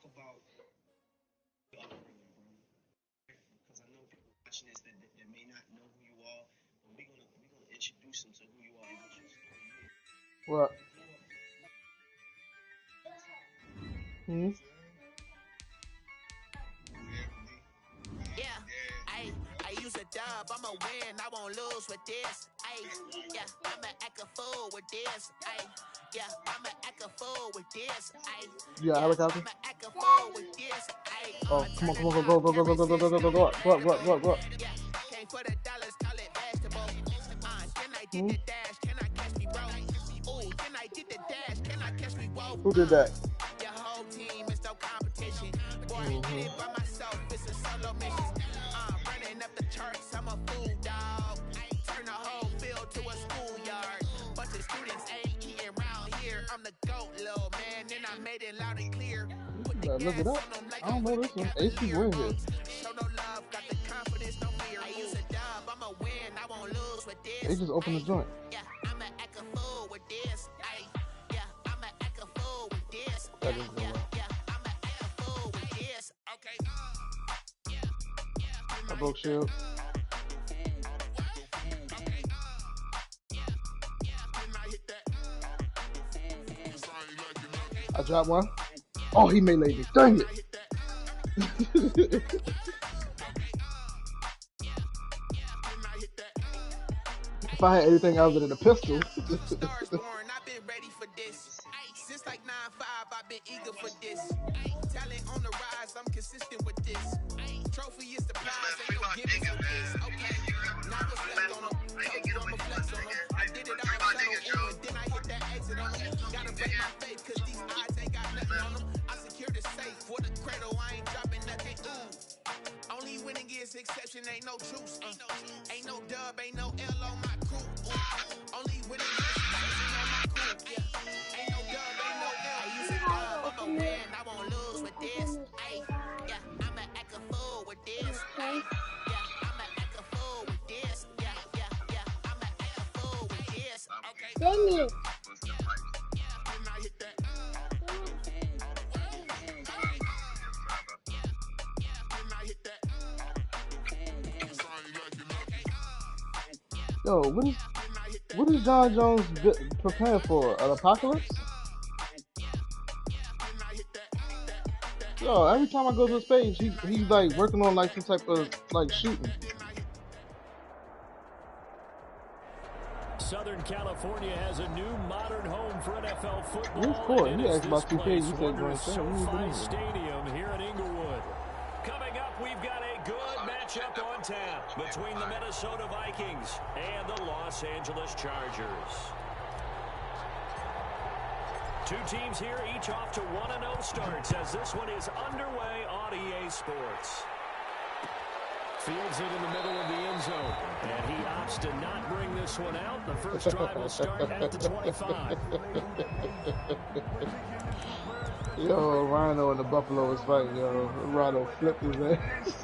about your upbringing, bro. Because I know people watching this that may not know who you are, but we're gonna introduce them to who you are and what your story is. What? You grew up Hmm? Yeah, I use a dub, I'ma win, I won't lose with this. Yeah, I'ma act a fool with this. Yeah, I'ma act a fool with this. You got a Yeah, helicopter? I'ma act a fool with this. Oh, I come turn on, the come on, knob, go, camera go, go, go, go, system, go, go, go, go, go, incredible. go, go. Yeah, came for the dollars, call it vegetable. Then I did Hmm? the dash, can I catch me, bro? Ooh, then I did the dash, can I catch me, bro? Who did that? Your whole team is no competition. Boy, Mm-hmm. did it by myself, it's a solo mission. Running up the charts, I'm a fool, dog. Turn the whole field to a schoolyard. Bunch of students ain't eating round here. I'm the GOAT, little man, and I made it loud and clear. Put the Better look gas it up. on them like I don't I'm know with this the one. 8 people Cavalier. in here. Show no love, got the confidence, no fear. I use a dub, I'ma win, I won't lose with They this. just opened the joint. Yeah, I'ma act a fool with this. Yeah, I'ma act a fool with this. That didn't go well. Yeah, I'ma act a fool with this. Okay. I broke shield. I dropped one. Oh, he meleeed me. Dang it. If I had anything other than a pistol. Stars born, I've been ready for this. Since like 9-5, I've been eager for this. Talent on the rise, I'm consistent with this. Trophy is the prize, ain't no giving for this. Okay, now reflect on them. Told you I'ma flex on them. I did it all solo, and then I hit that exit on them. Gotta break my faith, cause these odds ain't got nothing on them. I secured the safe for the cradle, I ain't dropping nothing. Only winning is exception, ain't no truce. Ain't no dub, ain't no L on my crew. Only winning is exception on my crew. Yeah. Ain't no dub, ain't no L. I use a dub, I'ma win, I won't lose with this. Yeah, I'ma act a fool with this. Yeah, I'ma act a fool with this. Yeah, I'ma act a fool with this. Okay. Then I hit that. Yo, what is John Jones preparing for? An apocalypse? Yo, every time I go to his page, he's like working on like some type of like shooting. Southern California has a new modern home for NFL football. He's cool. And He it is asked about this 2K. place, You said wondrous going SoFi Stadium here in Inglewood. Coming up, we've got a good matchup on tap between the Minnesota Vikings and the Los Angeles Chargers. Two teams here, each off to 1-0 starts as this one is underway on EA Sports. Fields it in the middle of the end zone, and he opts to not bring this one out. The first drive will start at the 25. Yo, Rhino and the Buffalo is fighting, yo. Rhino flipped his ass.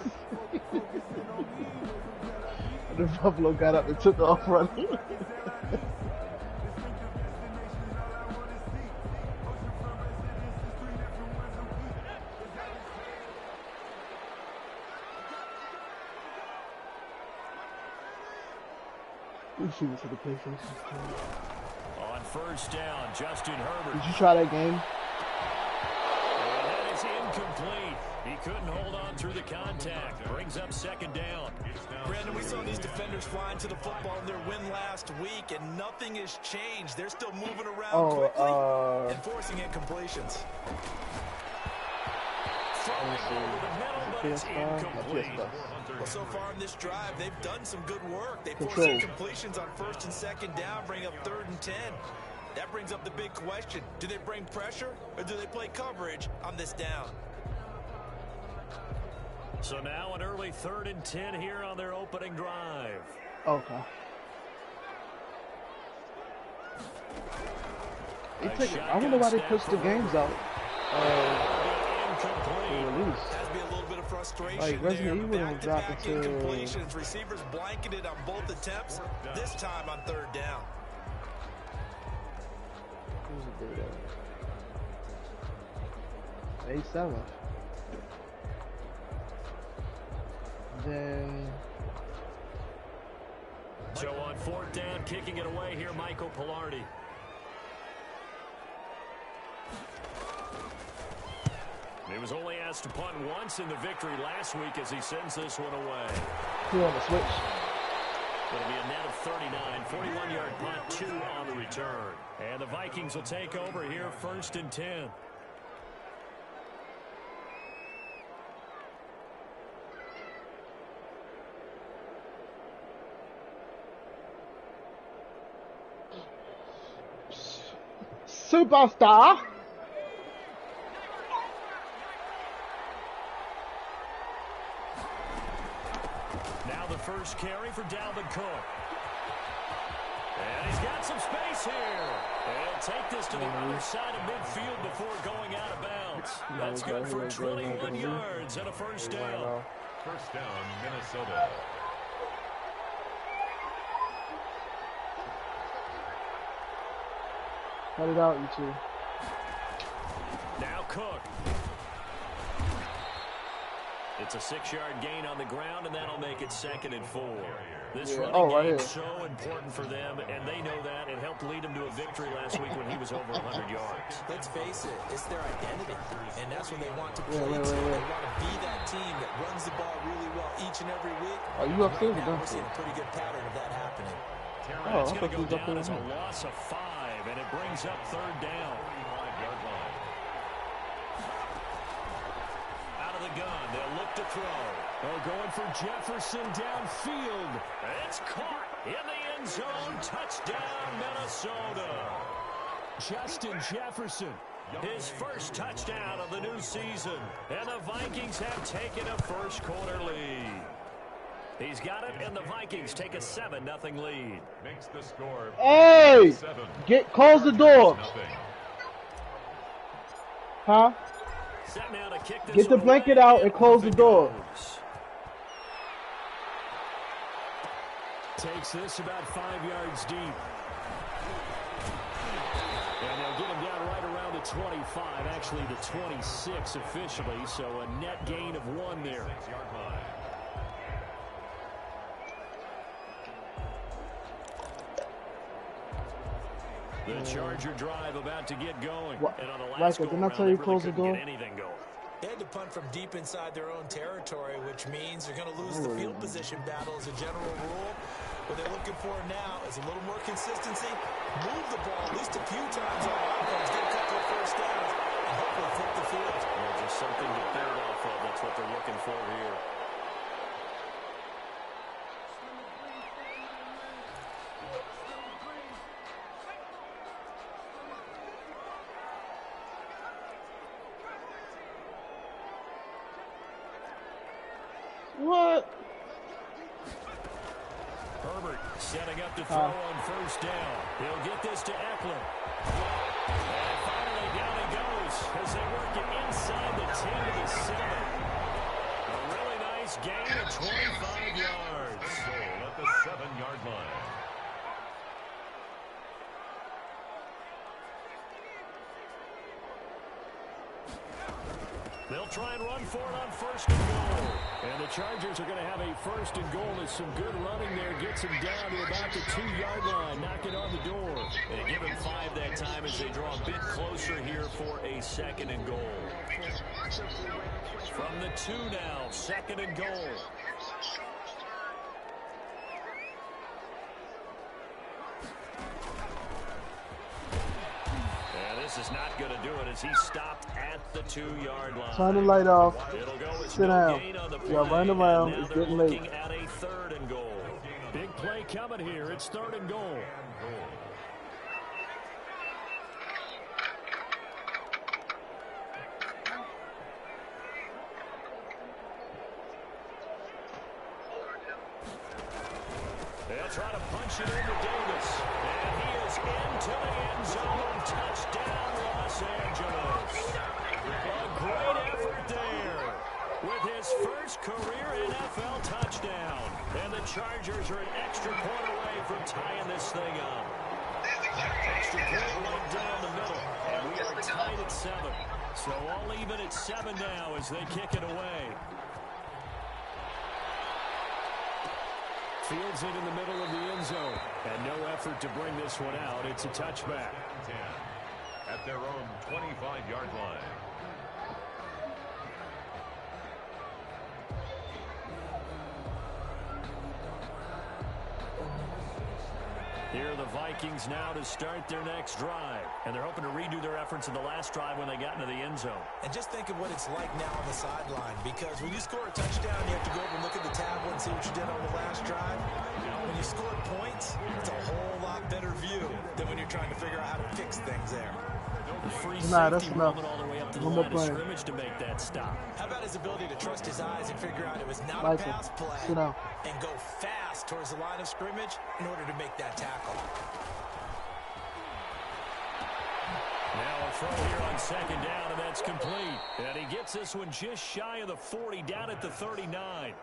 The Buffalo got up and took off running. We shoot it to the PlayStation. On first down, Justin Herbert. Did you try that game? And that is incomplete. He couldn't hold on through the contact. Brings up second down. Brandon, we saw these defenders flying to the football in their win last week, and nothing has changed. They're still moving around quickly and forcing incompletions. Throwing over the middle, but it's incomplete. Well, so far in this drive, they've done some good work. They force incompletions on first and second down, bring up 3rd and 10. That brings up the big question. Do they bring pressure, or do they play coverage on this down? So now an early 3rd and 10 here on their opening drive. Okay. I wonder why they pushed the games out. Release. Has to be a little bit of frustration like Resident Evil don't drop it to incompletions. Receivers blanketed on both attempts. This time on 3rd down. 8-7. Then. So on 4th down, kicking it away here, Michael Pilardi. He was only asked to punt once in the victory last week as he sends this one away. He on the switch. It'll be a net of 39, 41-yard punt, 2 on the return. And the Vikings will take over here, 1st and 10. Superstar. Now the first carry for Dalvin Cook. And he's got some space here. And take this to the other side of midfield before going out of bounds. That's good for 21 yards and a first down. First down, Minnesota. Cut it out, you two. Now Cook. It's a 6-yard gain on the ground, and that'll make it 2nd and 4. This running game is so important for them, and they know that. It helped lead them to a victory last week when he was over 100 yards. Let's face it, it's their identity, and that's what they want to play to. They want to be that team that runs the ball really well each and every week. Are you upstairs or downstairs? We're seeing a pretty good pattern of that happening. It's going to go down as a loss of 5, and it brings up 3rd down. Out of the gun, they'll look to throw. Oh, going for Jefferson downfield. It's caught in the end zone. Touchdown, Minnesota. Justin Jefferson, his first touchdown of the new season. And the Vikings have taken a first-quarter lead. He's got it, and the Vikings take a 7-0 lead. Makes the score. Hey! Close the door. Huh? Set now to kick this Get the blanket out and close the door. Takes this about 5 yards deep. And they'll get him down right around the 25, actually the 26 officially, so a net gain of 1 there. 6-yard line. The Charger drive about to get going. And on the Like, last didn't I tell you close the door? get anything going. They had to punt from deep inside their own territory, which means they're going to lose the field position battle as a general rule. What they're looking for now is a little more consistency, move the ball at least a few times on offense, get a couple of first downs, and hopefully flip the field. Just something to build off of. That's what they're looking for here. What? Herbert setting up to throw on first down. He'll get this to Eckler. And finally down he goes as they work it inside the 10 to the 7. A really nice gain of 25 yards. Goal at the 7-yard line. They'll try and run for it on first and goal. And the Chargers are going to have a first and goal as some good running there gets him down to about the 2-yard line, knocking on the door. They give him 5 that time as they draw a bit closer here for a 2nd and goal. From the 2 now, 2nd and goal. This is not going to do it as he stopped at the 2-yard line. Turn the light off. It'll go as Sit down. You're running around. It's getting late. Looking at a 3rd and goal. Big play coming here. It's 3rd and goal. They'll try to punch it into Davis. And he is into the end zone. Touchdown, Los Angeles. A great effort there with his first career NFL touchdown. And the Chargers are an extra point away from tying this thing up. Extra point right down the middle. And we are tied at 7. So all even at 7 now as they kick it away. Fields it in the middle of the end zone. And no effort to bring this one out. It's a touchback. 10 at their own 25-yard line. Here are the Vikings now to start their next drive. And they're hoping to redo their efforts in the last drive when they got into the end zone. And just think of what it's like now on the sideline, because when you score a touchdown, you have to go over and look at the tablet and see what you did on the last drive. When you score points, it's a whole lot better view than when you're trying to figure out how to fix things there. The free That's safety enough. moving all the way up to the One more line of play. scrimmage to make that stop. How about his ability to trust his eyes and figure out it was not a Michael, pass play sit down. and go fast towards the line of scrimmage in order to make that tackle? Now a throw here on second down, and that's complete. And he gets this one just shy of the 40, down at the 39.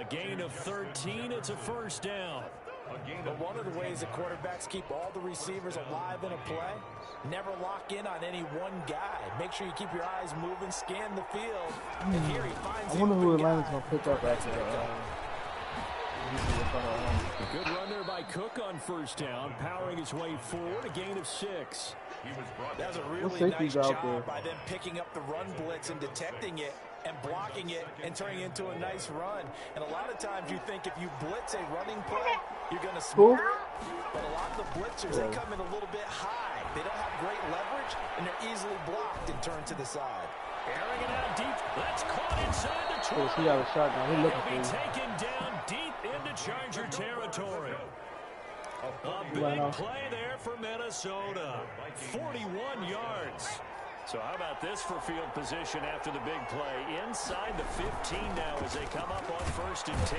A gain of 13. It's a first down. But one of the ways that quarterbacks keep all the receivers alive in a play, never lock in on any one guy. Make sure you keep your eyes moving, scan the field, and here he finds I wonder the who open Atlanta's guy. going to pick up after A good run there by Cook on first down, powering his way forward, a gain of 6. That was a really safeties nice out job there? by them picking up the run blitz and detecting it and blocking it and turning it into a nice run. And a lot of times you think if you blitz a running play, you're going to smother it. But a lot of the blitzers, they come in a little bit high. They don't have great leverage, and they're easily blocked and turned to the side. Airing it out deep. That's caught inside the 20. He got a shotgun. He looking He'll be for you. taken down deep into Charger territory. A big Wow. play there for Minnesota. 41 yards. So how about this for field position after the big play? Inside the 15 now as they come up on 1st and 10.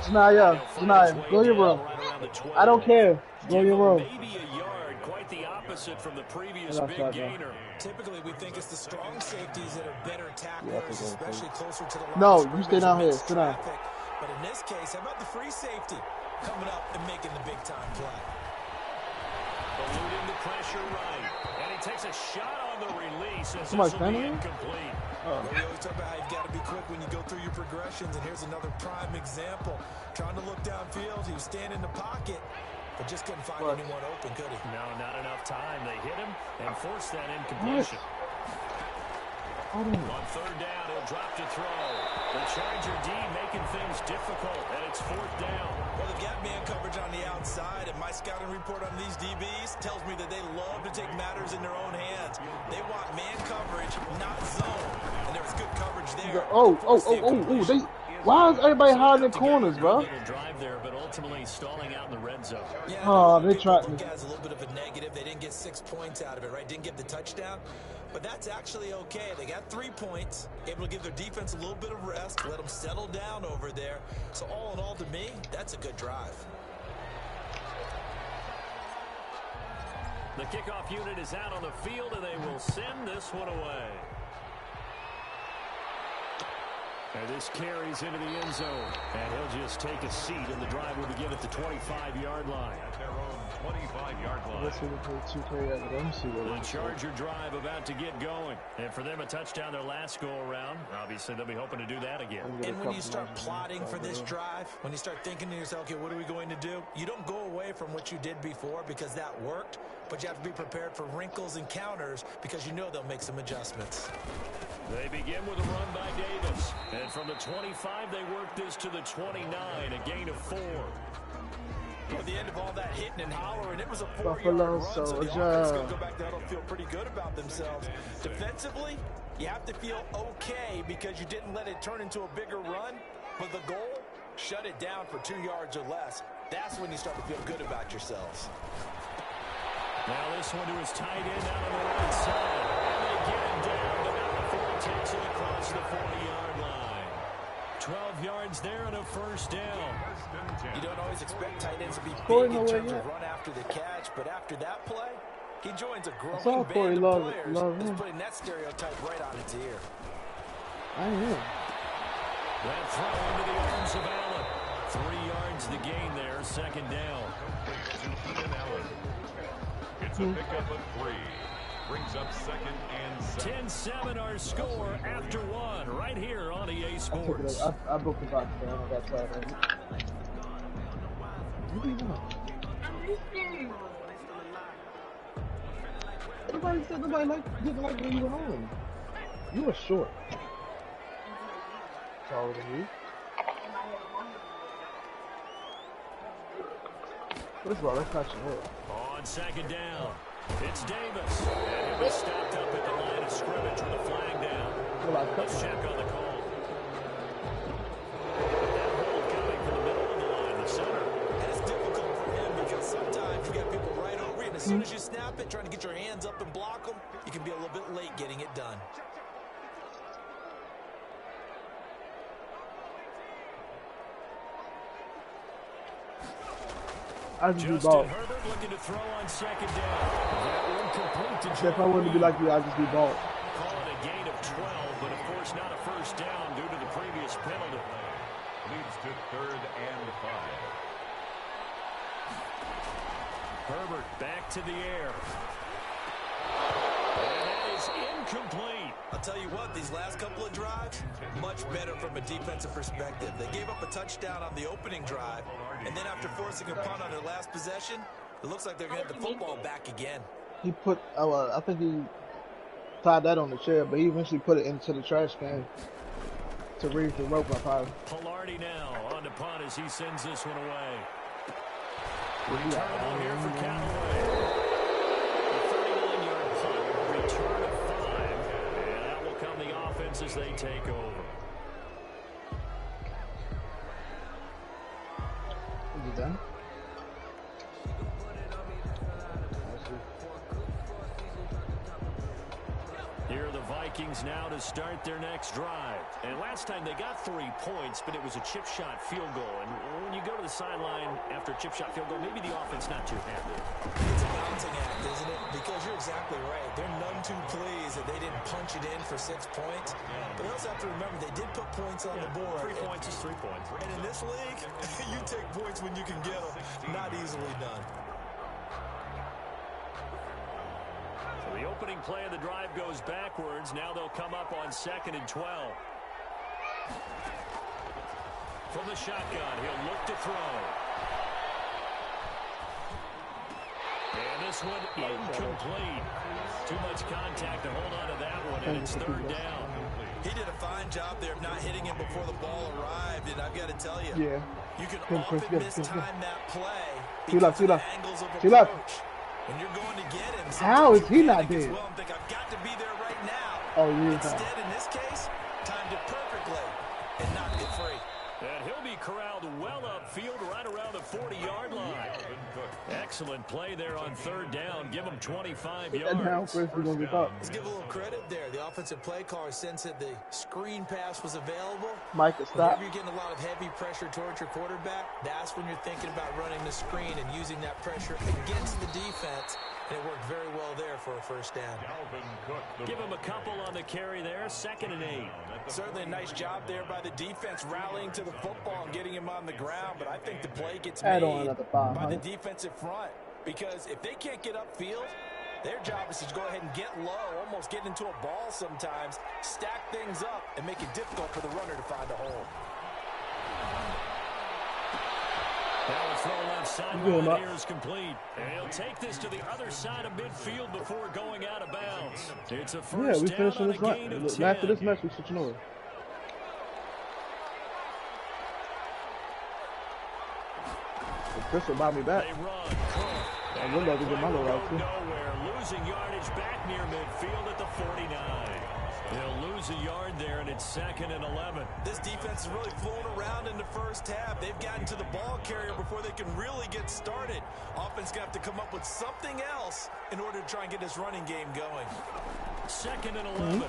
Janiyah, go your room. Right around the 12. I don't care. Go your room. Maybe a yard, quite the opposite from the previous That's big right, gainer. Typically, we think it's the strong safeties that are better tacklers, especially closer to the line. No, of you stay scrimmage down here. amidst Sit down. traffic. But in this case, how about the free safety coming up and making the big-time play? Eluding the pressure right. And he takes a shot on the release as Somebody this will be standing there? incomplete. Well, we always talk about how you've got to be quick when you go through your progressions, and here's another prime example. Trying to look downfield, he was standing in the pocket, but just couldn't find anyone open, could he? No, not enough time. They hit him and forced that incompletion. On 3rd down, he'll drop to throw. The Charger D making things difficult, and it's 4th down. Well, they've got man coverage on the outside, and my scouting report on these DBs tells me that they love to take matters in their own hands. They want man coverage, not zone. And there was good coverage there. Why is everybody hiding in corners, bro? Little drive there, but ultimately stalling out in the red zone. Yeah, They tried look to. as a little bit of a negative. They didn't get 6 points out of it, right? Didn't get the touchdown. But that's actually okay. They got 3 points, able to give their defense a little bit of rest, let them settle down over there. So all in all, to me, that's a good drive. The kickoff unit is out on the field, and they will send this one away. And this carries into the end zone. And he'll just take a seat, and the drive will begin at the 25-yard line. At their own 25-yard line. Let's see what they play at. Let me see what The Charger drive about to get going. And for them, a touchdown their last go-around. Obviously, they'll be hoping to do that again. And when you start plotting for this drive, when you start thinking to yourself, okay, what are we going to do? You don't go away from what you did before because that worked, but you have to be prepared for wrinkles and counters because you know they'll make some adjustments. They begin with a run by Davis. And from the 25, they work this to the 29, a gain of 4. At the end of all that hitting and hollering, it was a 4-yard Buffalo run, so the Soldier. offense is going to go back there and feel pretty good about themselves. Defensively, you have to feel okay because you didn't let it turn into a bigger run, but the goal, shut it down for 2 yards or less. That's when you start to feel good about yourselves. Now this one to his tight end out on the right side. And they get him down, but now before he takes it across the 40-yard line. 12 yards there and a first down. You don't always expect tight ends to be Corey big in nowhere terms yet. of run after the catch, but after that play, he joins a saw growing Corey band love of it, players love that's him. putting that stereotype right on its ear. I am. That throw into the arms of Allen. 3 yards the gain there, second down. It's a pickup of 3. Brings up second and 7. 10-7 our score after 1 right here on EA Sports. I booked the box, man. I got tired of it. What do you want? Everybody said nobody didn't like when you were home. You were short. Taller than you. First of all, let's touch your head. On second down, it's Davis. And he'll be stopped up at the line of scrimmage with a flag down. Let's check on the call. That hold coming from the middle of the line, the center. And it's difficult for him because sometimes you got people right over you, and as soon as you snap it, trying to get your hands up and block them, you can be a little bit late getting it done. I just be Justin bald. Herbert looking to throw on second down. That one complete to If I wanted to be like you, I'd just be bald. Call it a gain of 12, but of course not a first down due to the previous penalty. Leads to 3rd and 5. Herbert back to the air. And that is incomplete. I'll tell you what, these last couple of drives, much better from a defensive perspective. They gave up a touchdown on the opening drive, and then after forcing a punt on their last possession, it looks like they're going to get the football back again. He put, I think he tied that on the chair, but he eventually put it into the trash can to reach the rope up high. Pilardi now on the punt as he sends this one away. Returnable here for Callaway. A 39-yard punt, return of 5, and that will come the offense as they take over. Is he done? Here are the Vikings now to start their next drive. And last time they got 3 points, but it was a chip shot field goal. And when you go to the sideline after a chip shot field goal, maybe the offense not too happy. It's a balancing act, isn't it? Because you're exactly right. They're none too pleased that they didn't punch it in for 6 points. But you also have to remember they did put points on the board. 3 points is 3 points. And in this league, you take points when you can get them. Not easily done. So the opening play of the drive goes backwards. Now they'll come up on 2nd and 12. From the shotgun, he'll look to throw. And this one incomplete. Too much contact to hold on to that one, and it's 3rd down. He did a fine job there of not hitting him before the ball arrived, and I've got to tell you, you can often mistime that play because of the angles of approach. When you're going to get him, how is he not dead? Well, think I've got to be there right now. Oh, yeah. Instead, in this case, timed it perfectly and knocked it free. And he'll be corralled well upfield right around the 40-yard line. Excellent play there on 3rd down. Give him 25 yards. Let's give a little credit there. The offensive play caller sensed that the screen pass was available. Mike, stop. Whenever you're getting a lot of heavy pressure towards your quarterback, that's when you're thinking about running the screen and using that pressure against the defense. And it worked very well there for a first down. Give him a couple on the carry there. 2nd and 8. Certainly a nice job there by the defense rallying to the football and getting him on the ground. But I think the play gets made by the defensive front. Because if they can't get upfield, their job is to go ahead and get low, almost get into a ball sometimes, stack things up, and make it difficult for the runner to find a hole. Now a throw left sideline here is complete. And he'll take this to the other side of midfield before going out of bounds. It's a first down on a gain of 10. After this match, we switching over. Chris will buy me back. They run. I would love to get my little out too. Nowhere. Losing yardage back near midfield at the 49. They'll lose a yard there, and it's 2nd and 11. This defense is really flown around in the first half. They've gotten to the ball carrier before they can really get started. Offense going to have to come up with something else in order to try and get this running game going. 2nd and 11. And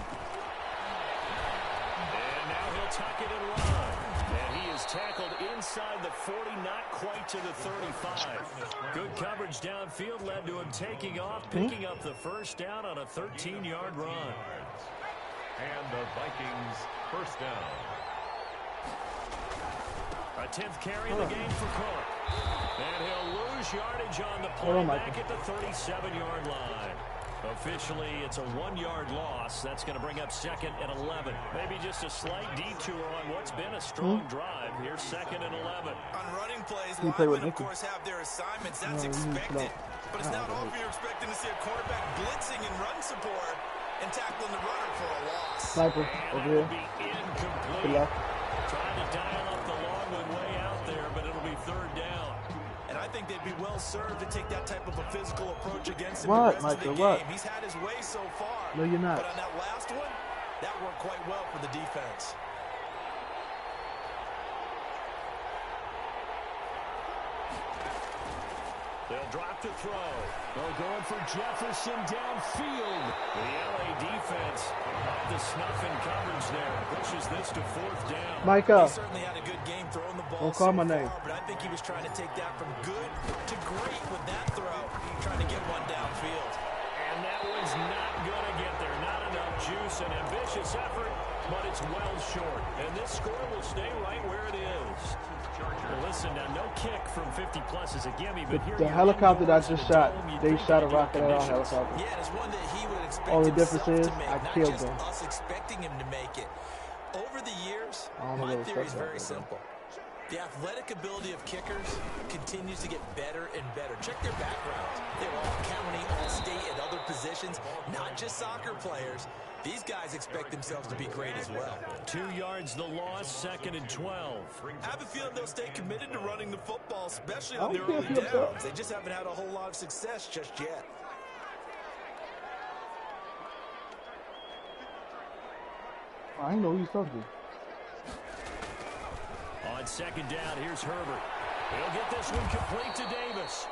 now he'll tuck it and run. And he is tackled inside the 40, not quite to the 35. Good coverage downfield led to him taking off, picking up the first down on a 13-yard run. And the Vikings first down. A 10th carry in the game for Cook. And he'll lose yardage on the play Hold on, back Michael. at the 37-yard line. Officially, it's a 1-yard loss. That's going to bring up 2nd and 11. Maybe just a slight detour on what's been a strong drive. Here's 2nd and 11. On running plays, He played with linemen, of Nicky. course, have their assignments. That's No, he expected. slow. But it's not often you're expecting to see a quarterback blitzing and run support and tackling the runner for a loss. Sniper And over it'll here. be To the incomplete. left. Trying to dial up the long one way out there, but it'll be 3rd down. And I think they'd be well served to take that type of a physical approach against him What, the rest of the Michael, game. what? He's had his way so far. No, you're not. But on that last one, that worked quite well for the defense. They'll drop to throw. They're going for Jefferson downfield. The LA defense up to snuff in coverage there. Pushes this to 4th down. Micah. He certainly had a good game throwing the ball Don't call my so name. far, but I think he was trying to take that from good to great with that throw, trying to get one downfield. And that was not going to get there. Not enough juice. An ambitious effort, but it's well short. And this score will stay right where it is. Well, listen, now no kick from 50-plus is a gimme, but here The helicopter that I just shot, they shot a rocket at our helicopter. Yeah, it's one that he would expect All the himself difference to is, make, I not killed just them. us expecting him to make it. Over the years, I don't know my what theory is stuff very that is. simple. The athletic ability of kickers continues to get better and better. Check their backgrounds. They're all county, all state, and other positions, not just soccer players. These guys expect themselves to be great as well. 2 yards the loss, 2nd and 12. I have a feeling they'll stay committed to running the football, especially I on the don't care early if you're upset. downs. They just haven't had a whole lot of success just yet. I didn't know who you was talking to. On 2nd down, here's Herbert. He'll get this one complete to Davis.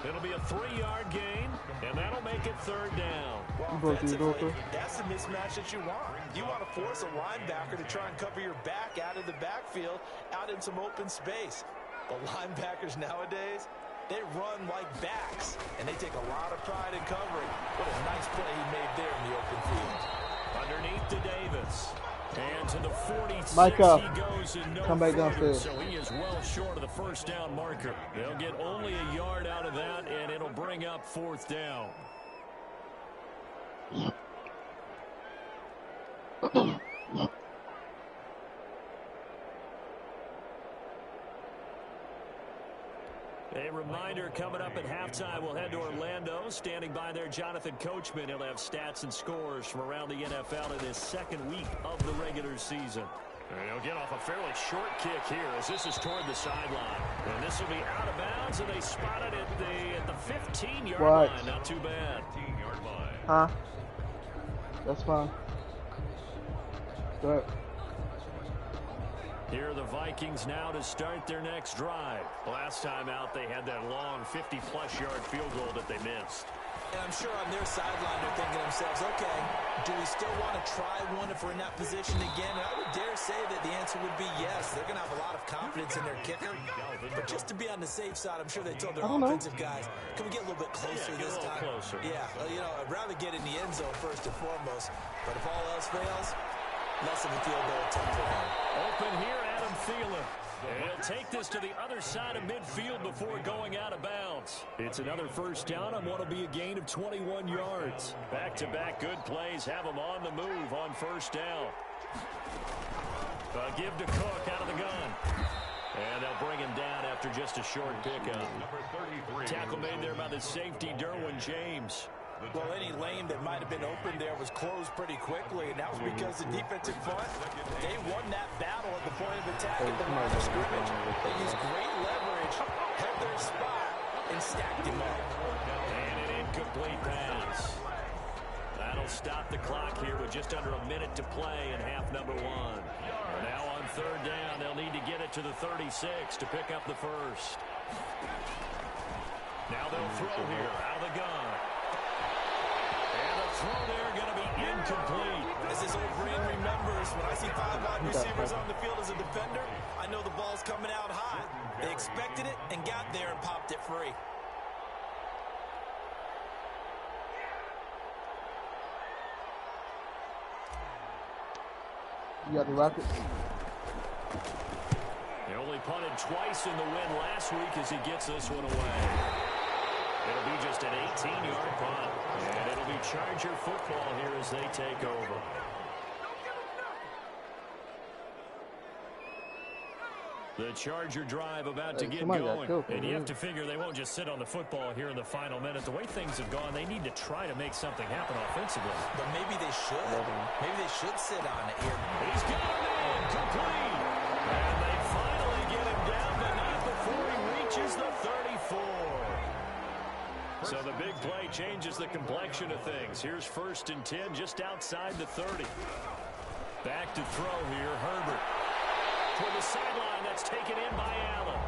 It'll be a 3-yard gain, and that'll make it 3rd down. You broke through the door, Offensively, too? that's the mismatch that you want. You want to force a linebacker to try and cover your back out of the backfield, out in some open space. But linebackers nowadays, they run like backs, and they take a lot of pride in covering. What a nice play he made there in the open field. Underneath to Davis. And to the 46, Micah, he goes and no come back further, downstairs. so he is well short of the 1st down marker. They'll get only a yard out of that, and it'll bring up 4th down. A reminder coming up at halftime, we'll head to Orlando. Standing by there, Jonathan Coachman. He'll have stats and scores from around the NFL in his 2nd week of the regular season. And he'll get off a fairly short kick here as this is toward the sideline. And this will be out of bounds, and they spot it at the 15-yard What? line. Not too bad. 15-yard line. Huh? That's fine. Go ahead. Here are the Vikings now to start their next drive. Last time out, they had that long 50-plus yard field goal that they missed. And I'm sure on their sideline they're thinking to themselves, okay, do we still want to try one if we're in that position again? And I would dare say that the answer would be yes. They're going to have a lot of confidence in their kicker. But just to be on the safe side, I'm sure they told their offensive guys, can we get a little bit closer Yeah, get a this little time? closer. Yeah, well, you know, I'd rather get in the end zone first and foremost. But if all else fails, less of a field goal attempt for him. Open here, Adam Thielen. And he'll take this to the other side of midfield before going out of bounds. It's another 1st down on what will be a gain of 21 yards. Back-to-back good plays have them on the move on 1st down. Give to Cook out of the gun. And they'll bring him down after just a short pickup. Number 33. Tackle made there by the safety, Derwin James. Well, any lane that might have been open there was closed pretty quickly, and that was because the defensive front, they won that battle at the point of attack at the line of scrimmage. They used great leverage, held their spot, and stacked him up. And an incomplete pass. That'll stop the clock here with just under a minute to play in half number 1. Now on 3rd down, they'll need to get it to the 36 to pick up the 1st. Now they'll throw here out of the gun. And the throw there going to be incomplete. As his old brain remembers, when I see 5 wide receivers on the field as a defender, I know the ball's coming out hot. They expected it and got there and popped it free. You got the Rockets? twice in the win last week as he gets this one away. It'll be just an 18-yard punt. And it'll be Charger football here as they take over. The Charger drive about to get going. And you have to figure they won't just sit on the football here in the final minute. The way things have gone, they need to try to make something happen offensively. But maybe they should. Maybe they should sit on it here. He's got it in, complete. And they finally get him down, but not before he reaches the 34. So the big play changes the complexion of things. Here's 1st and 10 just outside the 30. Back to throw here, Herbert. Toward the sideline, that's taken in by Allen.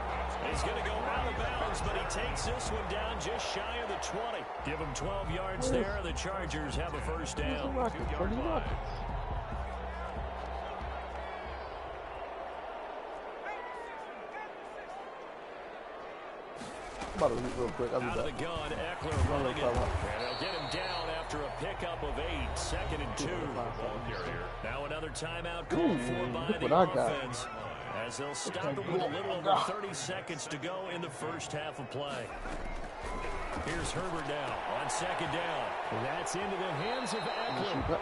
He's going to go out of bounds, but he takes this one down just shy of the 20. Give him 12 yards there. The Chargers have a first down. Real quick. Out of the gun, Eckler running it. And they'll get him down after a pickup of 8. 2nd and 2. Now another timeout called for by the offense. As they'll stop it with a little over 30 seconds to go in the first half of play. Here's Herbert now on 2nd down. That's into the hands of Eckler.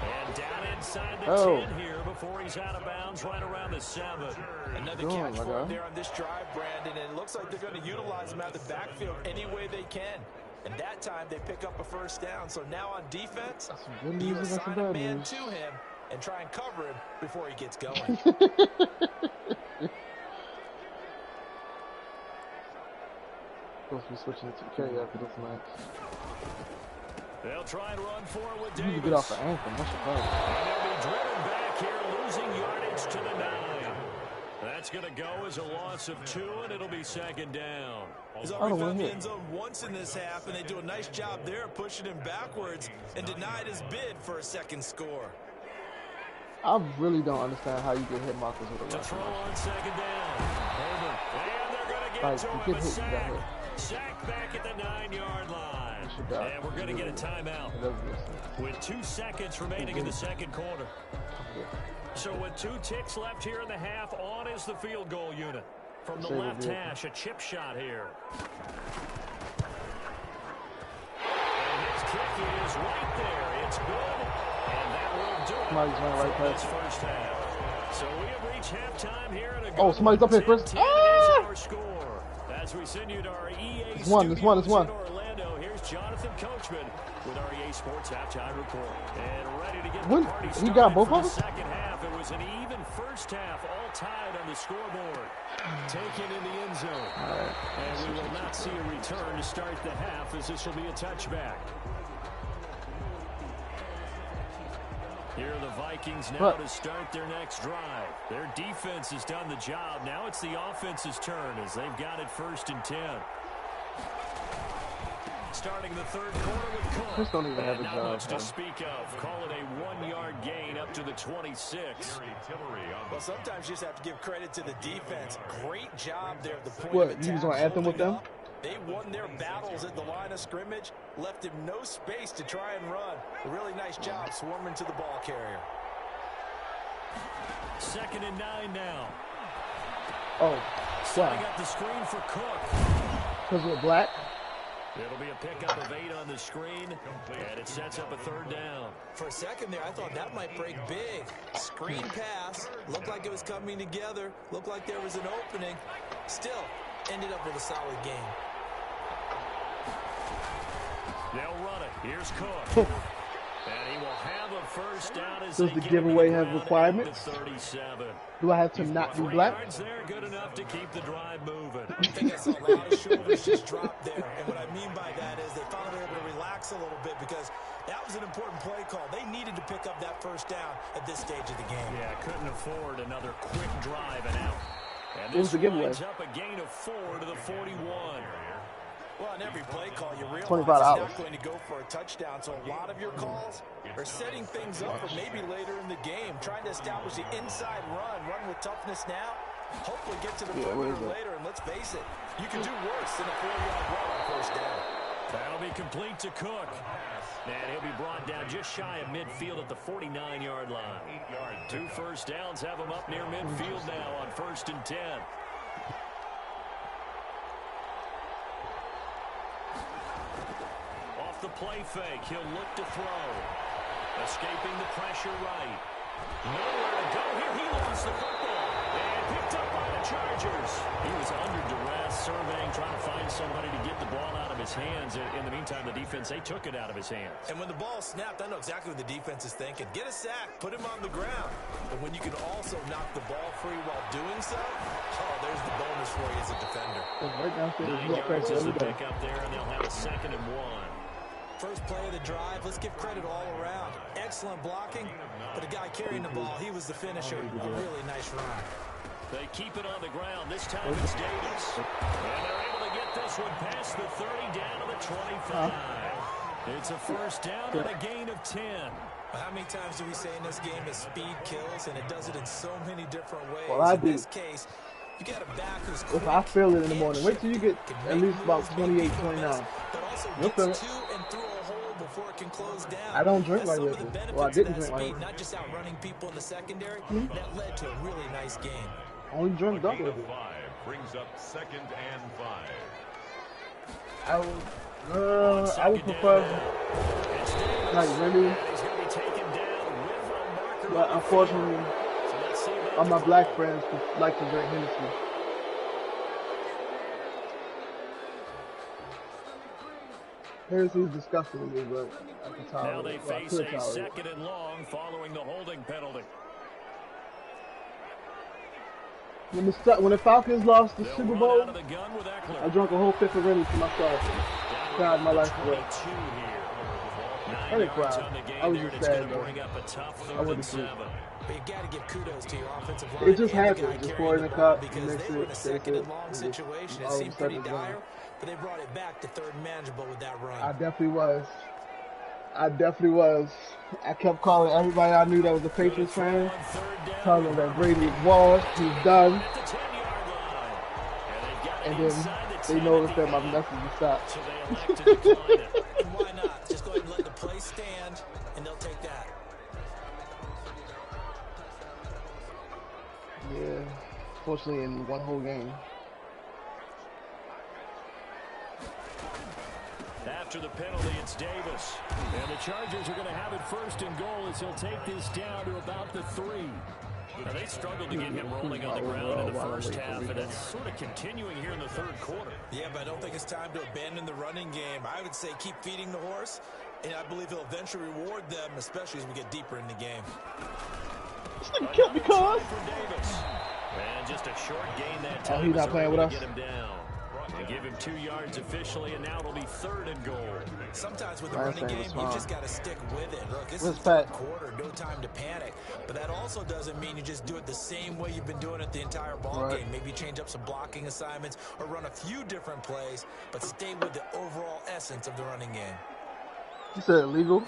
And down inside the 10 here before he's out of bounds right around the 7. Another catch for him there on this drive, Brandon, and it looks like they're going to utilize him out of the backfield any way they can. And that time they pick up a first down. So now on defense, you assign a man to him and try and cover him before he gets going. Supposed to be switching it to the carry after this match. They'll try and run for it with Davis. You can get off the anthem. That's the problem. And they'll be driven back here, losing yardage to the 9. That's going to go as a loss of 2, and it'll be 2nd down. He's already found the end zone once in this half, and they do a nice job there pushing him backwards and denied his bid for a second score. I really don't understand how you get hit markers with a to throw on 2nd down. Herbert. And they're going to get to him. A sack. Sack back at the 9-yard line. And we're going to get a timeout with 2 seconds remaining in the second quarter. So with 2 ticks left here in the half, on is the field goal unit. From the left hash, a chip shot here. And his kick is right there. It's good. And that will do it for this first half. So we have reached halftime here. Somebody's up here, Chris. Our score. As we send you to our EA it's one. in Orlando, here's Jonathan Coachman with our EA Sports halftime report. And ready to get the party started. He got both for of the them? second half. It was an even first half, all tied on the scoreboard. Taken in the end zone. Right. And we will not see a return to start the half, as this will be a touchback. Here are the Vikings now to start their next drive. Their defense has done the job. Now it's the offense's turn as they've got it 1st and 10. Starting the third quarter with Cook. Chris don't even have a not job. much to speak of. Call it a 1-yard gain up to the 26. Well, sometimes you just have to give credit to the defense. Great job there at the point What, of attack. you was on anthem with them? They won their battles at the line of scrimmage, left him no space to try and run. A really nice job swarming to the ball carrier. 2nd and 9 now. Oh, Setting up the screen for Cook. because we're black? It'll be a pickup of 8 on the screen, and it sets up a 3rd down. For a second there, I thought that might break big. Screen pass, looked like it was coming together, looked like there was an opening. Still, ended up with a solid game. They'll run it. Here's Cook. And he will have a first down as Does the giveaway have requirements? 37. Do I have to not be black? They're good enough to keep the drive moving. I think I saw a lot of shoulders just drop there. And what I mean by that is they finally were able to relax a little bit because that was an important play call. They needed to pick up that first down at this stage of the game. Yeah, couldn't afford another quick drive and out. And What was the giveaway? up a gain of 4 to the 41. Well, on every play call, you realize $25. it's not going to go for a touchdown. So a lot of your calls are setting things up for maybe later in the game, trying to establish the inside run with toughness now, hopefully get to the perimeter later. And let's face it, you can do worse than a 4-yard run on first down. That'll be complete to Cook. And he'll be brought down just shy of midfield at the 49-yard line. 2 first downs have him up near midfield now on 1st and 10. the play fake. He'll look to throw. Escaping the pressure right. Nowhere to go here. He lost the football. And picked up by the Chargers. He was under duress, surveying, trying to find somebody to get the ball out of his hands. In the meantime, the defense, they took it out of his hands. And when the ball snapped, I know exactly what the defense is thinking. Get a sack, put him on the ground. But when you can also knock the ball free while doing so, oh, there's the bonus for you as a defender. 9 yards is the pick up there, and they'll have a 2nd and 1. First play of the drive, let's give credit all around. Excellent blocking, but the guy carrying the ball, he was the finisher. A really nice run. They keep it on the ground. This time it's Davis. And they're able to get this one past the 30 down to the 25. It's a first down and a gain of 10. How many times do we say in this game that speed kills, and it does it in so many different ways? Well, I in do. this case, you got a back who's quick. If I feel it in the morning, wait till you get at least about 28, 29. You'll feel it. And through a hole before it can close down. I don't drink like this. Well, I didn't drink like this. Not just outrunning people in the secondary, that led to a really nice game. Only drink double. Gain of 5 brings up 2nd and 5. I would prefer like Remy, but unfortunately, all my black friends like to drink Hennessy. Hennessy's disgusting to me, but I can tolerate it. Now they face a 2nd and long following the holding penalty. When the Falcons lost the Super Bowl, I drank a whole 5th of Remy for myself. Cried my life away. I didn't cry. I was just sad though. I wouldn't sleep. But you got to give kudos to your offensive line. It just happened. Just pour in the cup, because mix they were in a it, 2nd and long situation. It seemed pretty dire, but they brought it back to 3rd and manageable with that run. I definitely was. I kept calling everybody I knew that was a Patriots fan, telling them that Brady was washed, he's done. And then they noticed that my message was stopped. And why not? Just go ahead and let the play stand, and they'll take that. Yeah, fortunately in one whole game. After the penalty, it's Davis. And the Chargers are going to have it 1st and goal as he'll take this down to about the 3. Now, they struggled to get him rolling on the ground in the first half, and it's sort of continuing here in the 3rd quarter. Yeah, but I don't think it's time to abandon the running game. I would say keep feeding the horse, and I believe he'll eventually reward them, especially as we get deeper in the game. Killed me, cuz. And just a short gain that time. Oh, he's not playing with us. Get him down. And give him 2 yards officially, and now it'll be 3rd and goal. Sometimes with the running game, you just got to stick with it. Look, this is the 3rd quarter, no time to panic. But that also doesn't mean you just do it the same way you've been doing it the entire ball game. Maybe change up some blocking assignments or run a few different plays, but stay with the overall essence of the running game. You said illegal?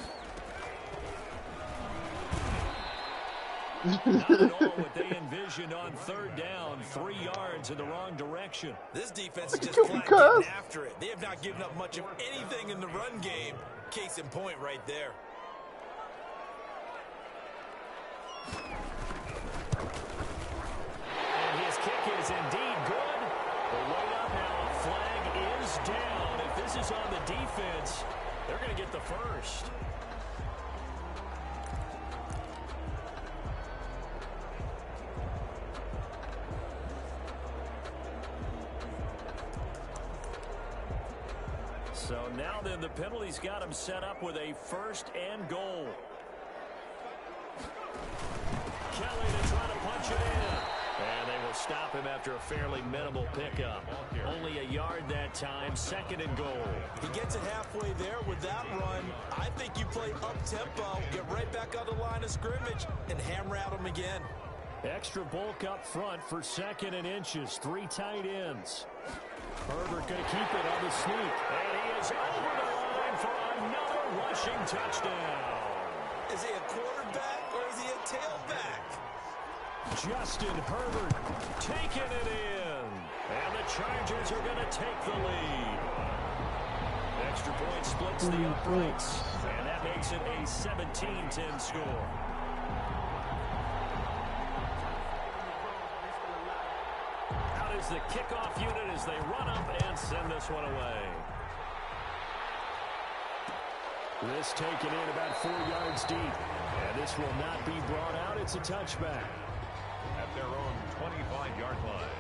Not at all what they envisioned on 3rd down, 3 yards in the wrong direction. This defense is just flat getting after it. They have not given up much of anything in the run game. Case in point right there. And his kick is indeed good. But wait up now. Flag is down. If this is on the defense, they're going to get the 1st. So now then the penalty's got him set up with a 1st and goal. Kelly to try to punch it in. And they will stop him after a fairly minimal pickup. Only a yard that time, 2nd and goal. He gets it halfway there with that run. I think you play up-tempo, get right back on the line of scrimmage, and hammer at him again. Extra bulk up front for 2nd and inches. 3 tight ends. Herbert going to keep it on the sneak. And he is over the line for another rushing touchdown. Is he a quarterback or is he a tailback? Justin Herbert taking it in. And the Chargers are going to take the lead. Extra point splits the uprights. And that makes it a 17-10 score. Out is the kickoff unit as they run up and send this one away. This taken in about 4 yards deep. And this will not be brought out. It's a touchback. At their own 25-yard line.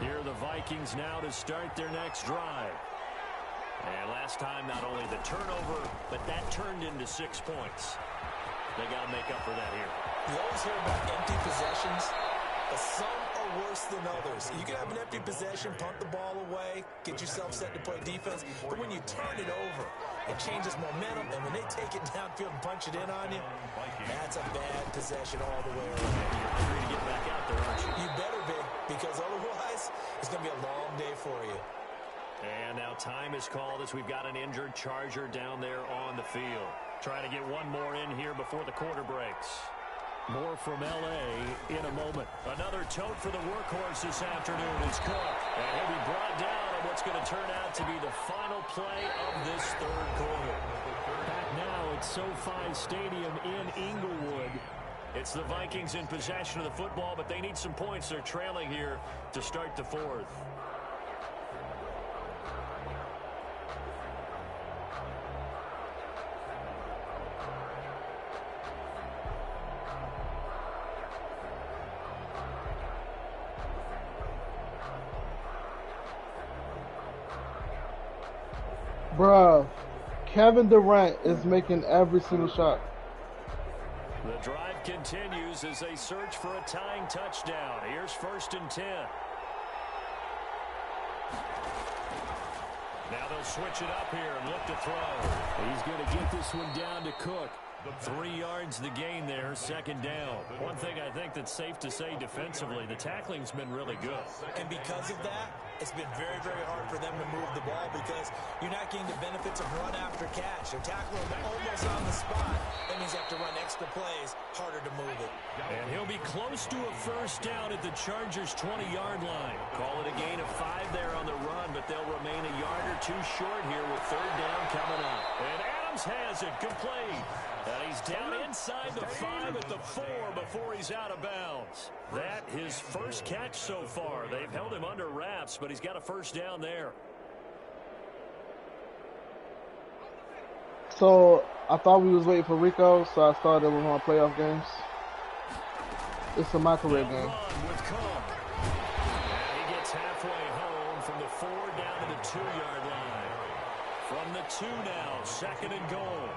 Here are the Vikings now to start their next drive. And last time, not only the turnover, but that turned into 6 points. They got to make up for that here. You always hear about empty possessions, but some are worse than others. You can have an empty possession, punt the ball away, get yourself set to play defense, but when you turn it over, it changes momentum, and when they take it downfield and punch it in on you, that's a bad possession all the way around. You're hungry to get back out there, aren't you? You better be, because otherwise, it's going to be a long day for you. And now time is called as we've got an injured Charger down there on the field. Trying to get one more in here before the quarter breaks. More from L.A. in a moment. Another tote for the workhorse this afternoon is Cook. And he'll be brought down on what's going to turn out to be the final play of this third quarter. Back now at SoFi Stadium in Inglewood. It's the Vikings in possession of the football, but they need some points. They're trailing here to start the fourth. Bruh, Kevin Durant is making every single shot. The drive continues as they search for a tying touchdown. Here's 1st and 10. Now they'll switch it up here and look to throw. He's going to get this one down to Cook. 3 yards the gain there, 2nd down. One thing I think that's safe to say defensively, the tackling's been really good. And because of that, it's been very, very hard for them to move the ball because you're not getting the benefits of run after catch. They're tackling almost on the spot. That means you have to run extra plays, harder to move it. And he'll be close to a 1st down at the Chargers' 20-yard line. Call it a gain of 5 there on the run, but they'll remain a yard or 2 short here with 3rd down coming up. And Adams has it complete. And he's down inside the 5 at the 4 before he's out of bounds. That his 1st catch so far. They've held him under wraps, but he's got a 1st down there. So I thought we was waiting for Rico, so I started with my playoff games. It's a microwave game. With Cook. And he gets halfway home from the 4 down to the 2-yard line. From the 2 now, 2nd and goal.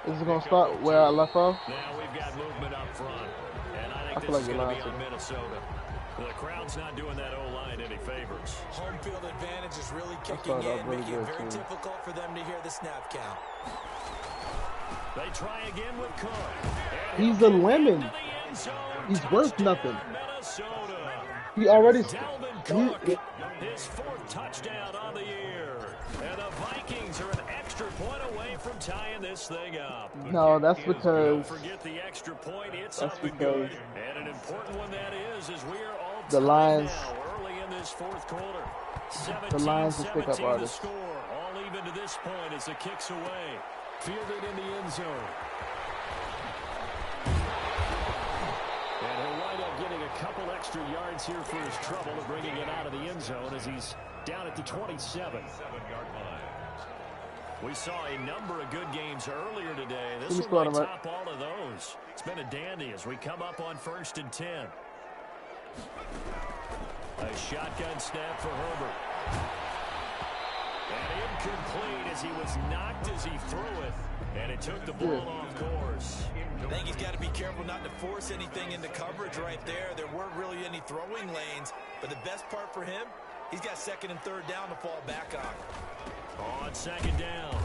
Is it going to start where I left off? Now we've got movement up front. And I think I this is like going to be on Minnesota. The crowd's not doing that O-line any favors. Home field advantage is really kicking in, making it very difficult for them to hear the snap count. They try again with Cook. He's a lemon. He's worth nothing. He already... His 4th touchdown on the year. And the Vikings are an extra point away from tying this thing up. No, that's because... Don't forget the extra point. It's up and good. And an important one that is as we are all the Lions now early in this 4th quarter. The Lions will pick up artists. Score. All even to this point as the kick's away. Fielded in the end zone. And he'll wind up getting a couple extra yards here for his trouble of bringing it out of the end zone as he's down at the 27. We saw a number of good games earlier today. This one might top all of those. It's been a dandy as we come up on 1st and 10. A shotgun snap for Herbert. And incomplete as he was knocked as he threw it. And it took the ball off course. I think he's got to be careful not to force anything into coverage right there. There weren't really any throwing lanes. But the best part for him, he's got 2nd and 3rd down to fall back on. On 2nd down,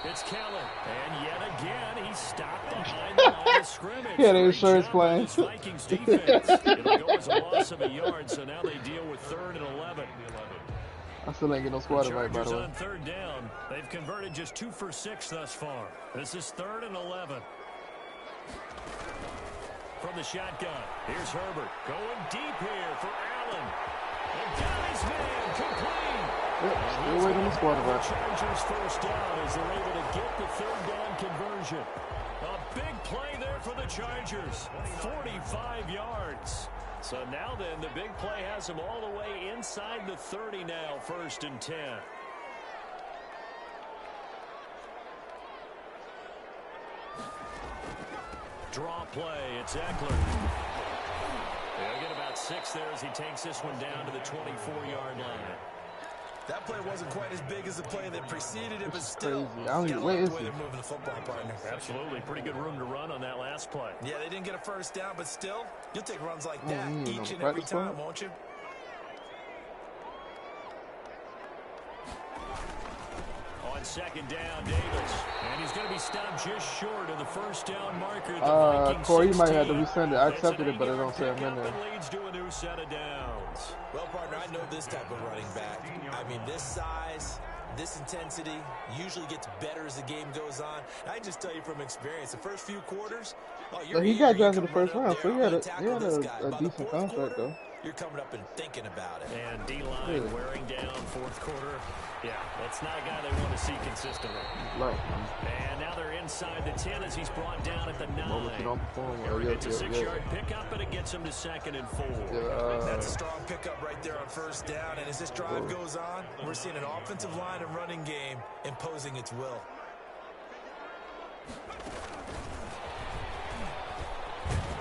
it's Kellen. And yet again, he's stopped behind the line of scrimmage. Yeah, the insurance plan. Vikings defense. It'll go as a loss of a yard, so now they deal with 3rd and 11. I still ain't get no squad right, by the way. On 3rd down, they've converted just 2 for 6 thus far. This is 3rd and 11. From the shotgun, here's Herbert going deep here for Allen. And down his man, complete. Still waiting on the quarterback. Chargers 1st down as they're able to get the 3rd down conversion. A big play there for the Chargers. 45 yards. So now then, the big play has him all the way inside the 30 now, 1st and 10. Draw play, it's Eckler. They'll get about 6 there as he takes this one down to the 24-yard line. That play wasn't quite as big as the play that preceded it, but still, I don't even, where is he? they're moving the football, partner. Absolutely, pretty good room to run on that last play. Yeah, they didn't get a first down, but still, you'll take runs like that each and every time, won't you? On 2nd down, Davis. And he's going to be stopped just short of the first down marker. Corey, you might have to resend it. I accepted it, but it don't say I'm in there. Leads to a new set of downs. Well, partner, I know this type of running back. I mean, this size, this intensity usually gets better as the game goes on. I just tell you from experience, the first few quarters, he got drafted in the first round, so he had a decent contract, though. You're coming up and thinking about it. And D-line wearing down 4th quarter. Yeah, that's not a guy they want to see consistently. Right. And now they're inside the 10 as he's brought down at the 9. It's a 6-yard pickup, and it gets him to 2nd and 4. That's a strong pickup right there on 1st down. And as this drive goes on, we're seeing an offensive line and running game imposing its will.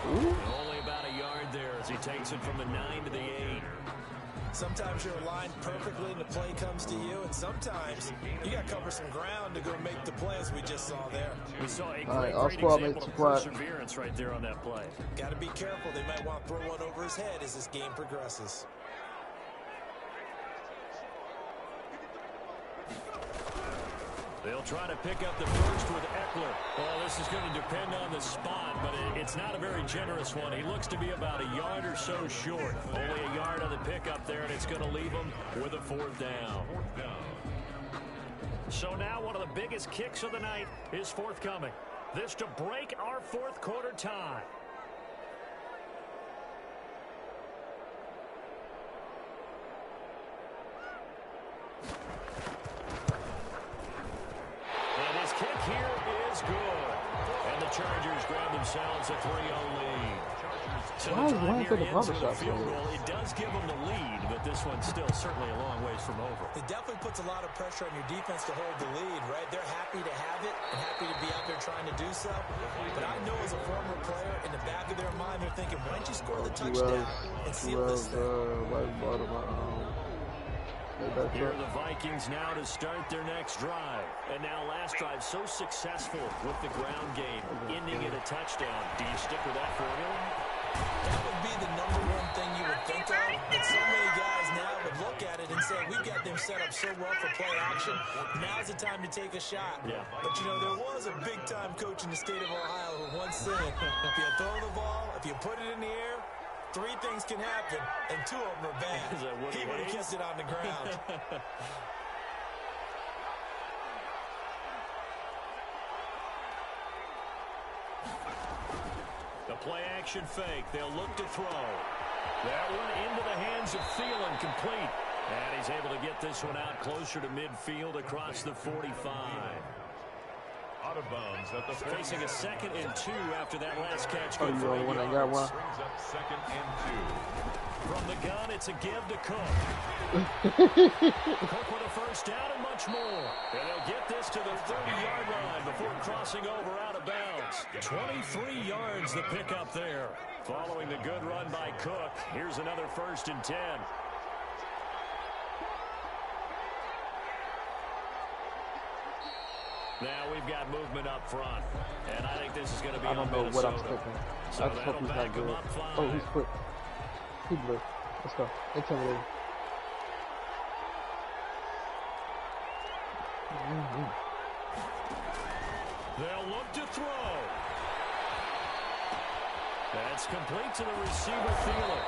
Only about a yard there as he takes it from the 9 to the 8. Sometimes you're aligned perfectly and the play comes to you, and sometimes you got to cover some ground to go make the play, as we just saw there. We saw a great example of perseverance right there on that play. Got to be careful. They might want to throw one over his head as this game progresses. They'll try to pick up the first with Eckler. Well, this is going to depend on the spot, but it's not a very generous one. He looks to be about a yard or so short. Only a yard on the pickup there, and it's going to leave him with a 4th down. So now one of the biggest kicks of the night is forthcoming. This to break our 4th quarter tie. Here is good. And the Chargers grab themselves a 3-0 lead. So the time here ends with a field goal. It does give them the lead, but this one's still certainly a long ways from over. It definitely puts a lot of pressure on your defense to hold the lead, right? They're happy to have it and happy to be out there trying to do so. But I know as a former player, in the back of their mind, they're thinking, why don't you score the touchdown and seal this thing? Here are the Vikings now to start their next drive. And now last drive so successful with the ground game, ending in a touchdown. Do you stick with that formula? That would be the #1 thing you would think of. But so many guys now would look at it and say, we've got them set up so well for play action. Now's the time to take a shot. Yeah. But, you know, there was a big-time coach in the state of Ohio who once said, if you throw the ball, if you put it in the air, 3 things can happen, and 2 of them are bad. He would have kept it on the ground. The play-action fake. They'll look to throw. That one into the hands of Thielen, complete. And he's able to get this one out closer to midfield across the 45. Out of bounds at the facing a 2nd and 2 after that last catch. Oh, you only one that got one. Brings up 2nd and 2. From the gun, it's a give to Cook. Cook with a first down and much more. And they'll get this to the 30-yard line before crossing over out of bounds. 23 yards the pickup there. Following the good run by Cook, here's another 1st and 10. Now we've got movement up front, and I think this is going to be on Minnesota. I don't know what I'm thinking. So I just hope he's not good. Oh, he's quick. He's blue. Let's go. Intimidating. They'll look to throw. That's complete to the receiver, Thielen.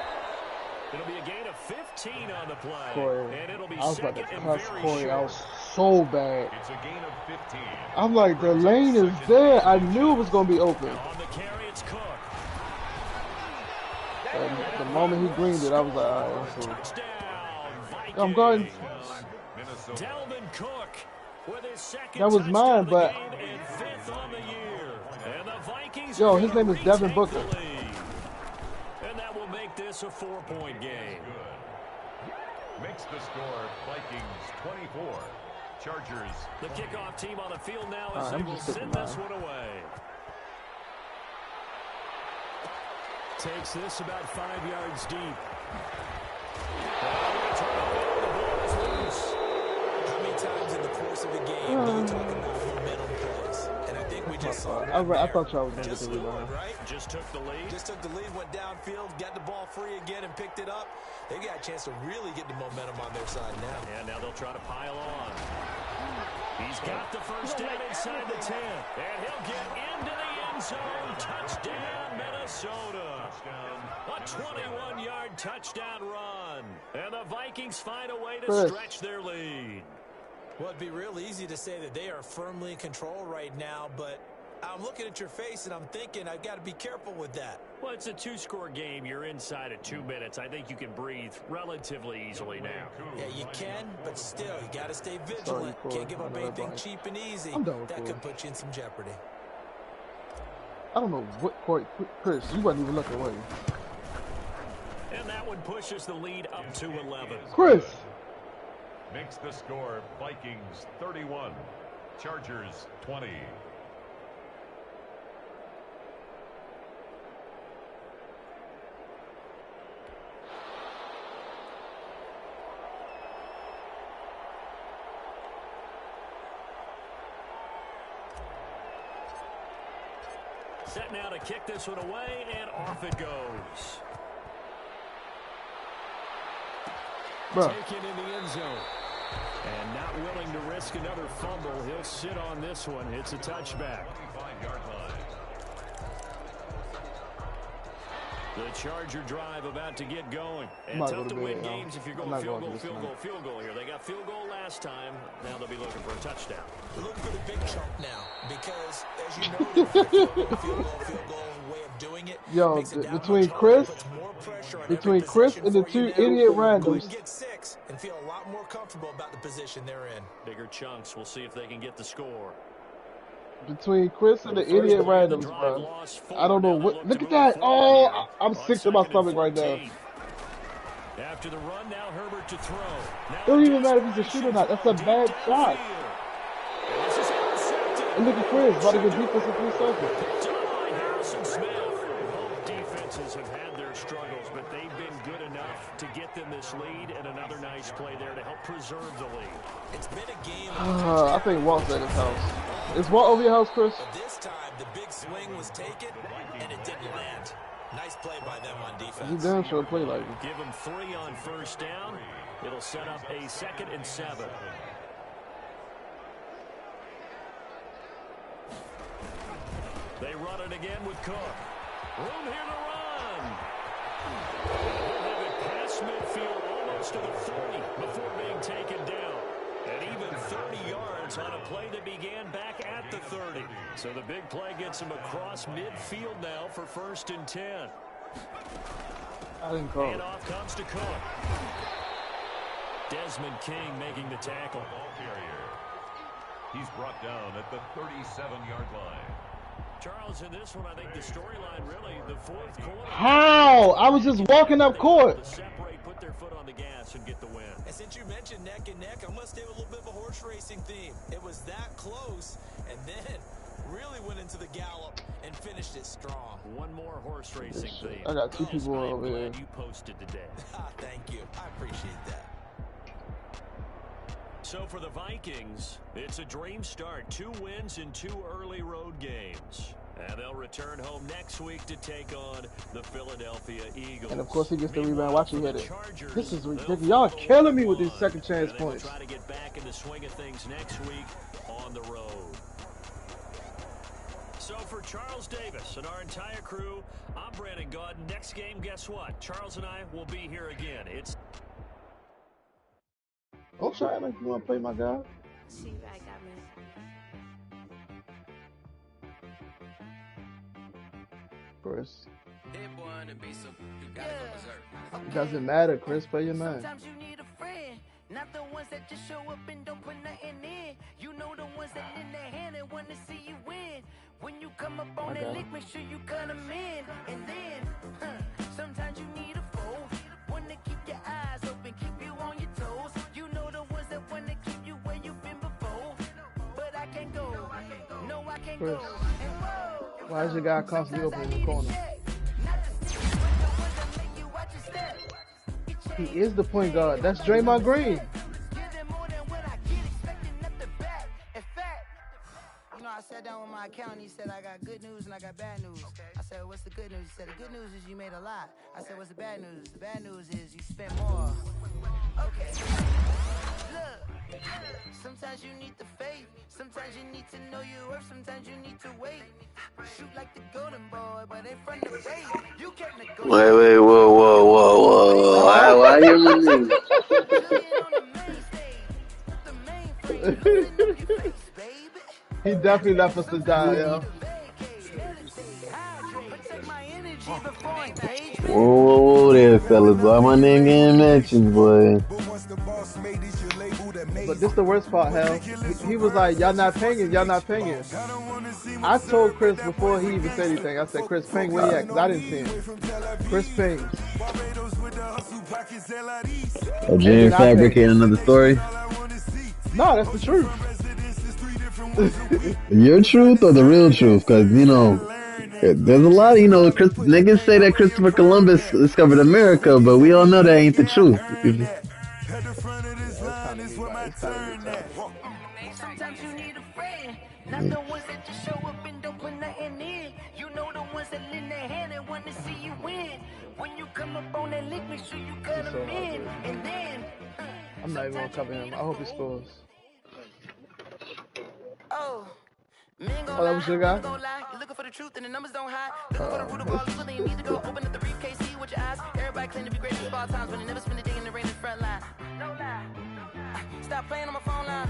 It'll be a gain of 15 on the play. Corey, and it'll be I was about to cuss Corey short. out so bad. It's a gain of 15. I'm like, the lane is there. I knew it was going to be open. On the carry, it's Cook. The moment he greened it, I was like, all right, Touchdown, I'm going. Delvin Cook with his 2nd That was mine, but and 5th on the year. And the Vikings yo, his name is Devin Booker. And that will make this this a 4-point game. Makes the score Vikings 24. Chargers. The kickoff team on the field now as they will send this one away. Takes this about 5 yards deep. How many times in the course of the game do we talk about momentum plays? And I think we just saw one I thought y'all was going to get the rebound. rebound. Right? Just took the lead. Just took the lead, went downfield, got the ball free again, and picked it up. They got a chance to really get the momentum on their side now. And now they'll try to pile on. He's got the first down inside the 10. And he'll get into the end zone. Touchdown, Minnesota. A 21-yard touchdown run. And the Vikings find a way to stretch their lead. Well, it'd be real easy to say that they are firmly in control right now, but I'm looking at your face and I'm thinking I've got to be careful with that. Well, it's a 2-score game. You're inside at 2 minutes. I think you can breathe relatively easily now. Yeah, you can, but still, you got to stay vigilant. Can't give up anything cheap and easy. That could put you in some jeopardy. I don't know what court, Chris, you wasn't even looking away. And that one pushes the lead up to 11. Chris! Makes the score Vikings 31. Chargers 20. Set now to kick this one away, and off it goes. Taken in the end zone. And not willing to risk another fumble. He'll sit on this one. It's a touchback. 25-yard line. The Charger drive about to get going. And tough to win games if you're going field goal here. They got field goal last time. Now they'll be looking for a touchdown. They're looking for the big chunk now because, as you know, field goal way of doing it. Yo, between Chris and the two idiot randoms. Get 6 and feel a lot more comfortable about the position they're in. Bigger chunks. We'll see if they can get the score. Between Chris and the idiot randoms, bro. I don't know what. Look at that. Oh, I'm sick to my stomach right now. After the run, now Herbert to throw. It don't even matter if he's a shooter or not. That's a bad shot. And look at Chris, about to get defense in 3 seconds. Harrison Smith. Both defenses have had their struggles, but they've been good enough to get them this lead, and another nice play there to help preserve the lead. It's been a game. I think Walt's at his house. Is Walt over your house, Chris? But this time, the big swing was taken, and it didn't land. Nice play by them on defense. He damn sure play like him. Give him 3 on first down. It'll set up a 2nd and 7. They run it again with Cook. Room here to run. He'll have it past midfield almost to the 40 before being taken down. And even 30 yards on a play that began back at the 30. So the big play gets him across midfield now for 1st and 10. I didn't call it. And off comes to Cook. Desmond King making the tackle. Ball carrier. He's brought down at the 37-yard line. Charles, in this one, I think the storyline really, the 4th quarter. How? I was just walking up court. Separate, put their foot on the gas, and get the win. And since you mentioned neck and neck, I must have a little bit of a horse racing theme. It was that close, and then really went into the gallop and finished it strong. One more horse racing theme. I got 2 people over here. You posted today. Thank you. I appreciate that. So for the Vikings, it's a dream start. 2 wins in 2 early road games. And they'll return home next week to take on the Philadelphia Eagles. And of course he gets the rebound. Watch him hit it. This is ridiculous. Y'all killing me with these second chance points. Try to get back in the swing of things next week on the road. So for Charles Davis and our entire crew, I'm Brandon Gaudin. Next game, guess what? Charles and I will be here again. It's try like you want to play my guy. See what I got, man. Chris. It doesn't matter, Chris. Play your man. Sometimes you need a friend, not the ones that just show up and don't put nothing in. You know the ones that in their hand and want to see you win. When you come up on that lick, make sure you cut them in. And then, sometimes you need a foe. Chris, why is your guy constantly open in the corner? He is the point guard. That's Draymond Green. I sat down with my accountant. He said, I got good news and I got bad news. I said, what's the good news? He said, the good news is you made a lot. I said, what's the bad news? The bad news is you spent more. Okay. Look, sometimes you need the faith. Sometimes you need to know your worth. Sometimes you need to wait. Shoot like the golden boy, but they front the way. You can't negotiate. Wait, whoa. Why you He definitely left us to die, yo. Whoa there, fellas. Why my name getting mentioned, boy? But this the worst part, hell. He was like, y'all not paying. I told Chris before he even said anything. I said, Chris Payne, where he at? Because I didn't see him. Chris Payne. Oh, Jimmy fabricating another story? No, that's the truth. Your truth or the real truth? Because, you know, there's a lot of, you know, niggas say that Christopher Columbus discovered America, but we all know that ain't the truth. Sometimes you need a friend, not the ones that just show up and don't put nothing in. You know the ones that lend their hand and want to see you win. When you come up on that lick, make sure you cut them in. And then I'm not even gonna cover him. I hope he scores. Oh, that was your guy? You're looking for the truth and the numbers don't hide. Looking for the root of all evil, then you need to go open up the briefcase, see with your eyes. Everybody claim to be great at all times, but they never spend a day in the rain in the front line. No lie. Stop playing on my phone line.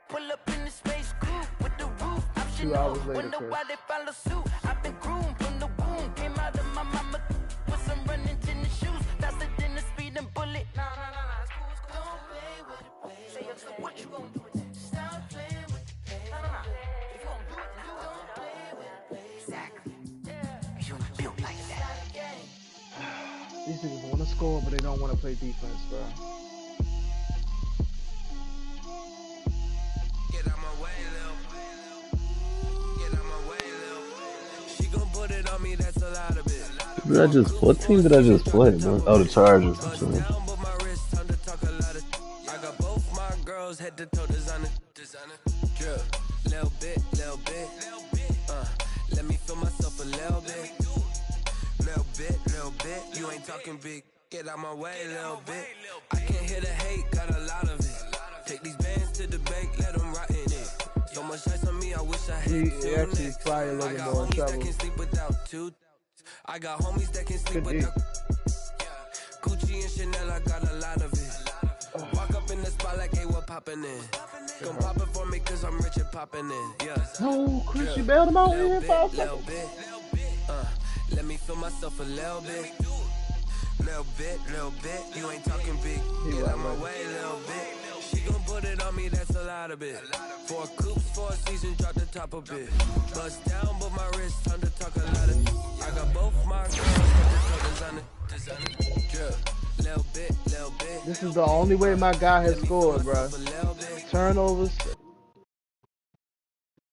Pull up in the space coupe with the roof. 2 hours later, when nobody follow suit. I've been groomed from the womb. Came out of my mama with some running tennis shoes. Faster than the speeding bullet. Nah, it's cool. Don't play with it, baby. Say, so what you gonna do with it? Stop playing with it, baby. Nah. If you gonna do it, then don't play with it, baby. Exactly. You built like that. These niggas want to score, but they don't want to play defense, bro. What team did I just play, bro? Oh, the Chargers. I got both my girls head to toe designer. Drip, little bit. Let me feel myself a little bit. Little bit. You ain't talking big. Get out my way, little bit. I can't hear the hate, got a lot of it. Take these bands to the bank, let them rot in it. So much ice on me, I wish I had he actually probably a little more in trouble. I got homies that can sleep without Gucci and Chanel, I got a lot of it. Walk up in the spot like, hey, what poppin' in? Come pop it for me, cause I'm rich and poppin' in. Yeah. No, Chris, you bailed him out in 5 seconds. Let me feel myself a little bit. Little bit. You ain't talking big. Get out my way, little bit. She gon' put it on me, that's a lot of it. 4 coops, 4 seasons, drop the top a bit. Bust down, but my wrist, time to talk a lot of. I got both my girls, designer. Drip, little bit. This is the only way my guy has scored, bro. Turnovers,